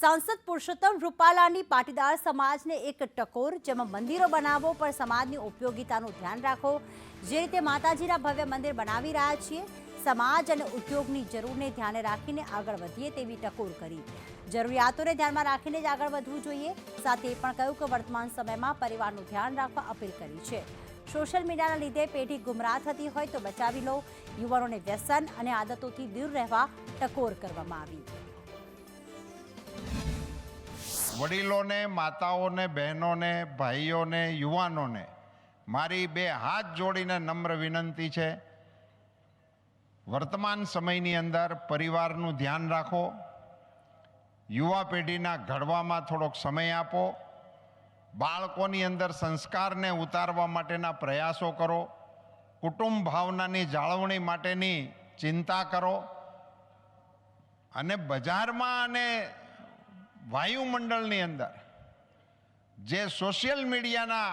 सांसद पुरुषोत्तम रूपालाની પાટીદાર સમાજને એક ટકોર, જેમાં મંદિરો બનાવો પણ સમાજની ઉપયોગિતાનું ધ્યાન રાખો। જે રીતે માતાજીના ભવ્ય મંદિર બનાવી રહ્યા છીએ, સમાજ અને ઉદ્યોગની જરૂરને ધ્યાને રાખીને આગળ વધીએ તેવી ટકોર કરી। જરૂરિયાતોને ધ્યાનમાં રાખીને જ આગળ વધવું જોઈએ। સાથે એ પણ કહ્યું કે વર્તમાન સમયમાં પરિવારનું ધ્યાન રાખવા અપીલ કરી છે। સોશિયલ મીડિયાના લીધે પેઢી ગુમરાહ થતી હોય તો બચાવી લો। યુવાનોને વ્યસન અને આદતોથી દૂર રહેવા ટકોર કરવામાં આવી। વડીલોને, માતાઓને, બહેનોને, ભાઈઓને, યુવાનોને મારી બે હાથ જોડીને નમ્ર વિનંતી છે, વર્તમાન સમયની અંદર પરિવારનું ધ્યાન રાખો, યુવા પેઢીના ઘડવામાં થોડોક સમય આપો, બાળકોની અંદર સંસ્કારને ઉતારવા માટેના પ્રયાસો કરો, કુટુંબ ભાવનાની જાળવણી માટેની ચિંતા કરો અને બજારમાં અને વાયુમંડળની અંદર જે સોશિયલ મીડિયાના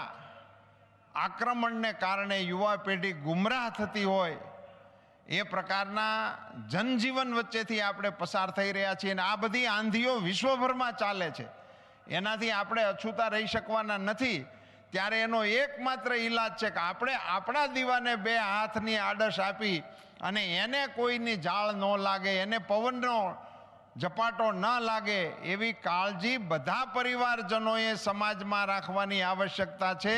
આક્રમણને કારણે યુવા પેઢી ગુમરાહ થતી હોય એ પ્રકારના જનજીવન વચ્ચેથી આપણે પસાર થઈ રહ્યા છીએ અને આ બધી આંધીઓ વિશ્વભરમાં ચાલે છે, એનાથી આપણે અછૂતા રહી શકવાના નથી। ત્યારે એનો એકમાત્ર ઈલાજ છે કે આપણે આપણા દીવાને બે હાથની આડશ આપી અને એને કોઈની જાળ ન લાગે, એને પવનનો ઝપાટો ન લાગે એવી કાળજી બધા પરિવારજનોએ સમાજમાં રાખવાની આવશ્યકતા છે।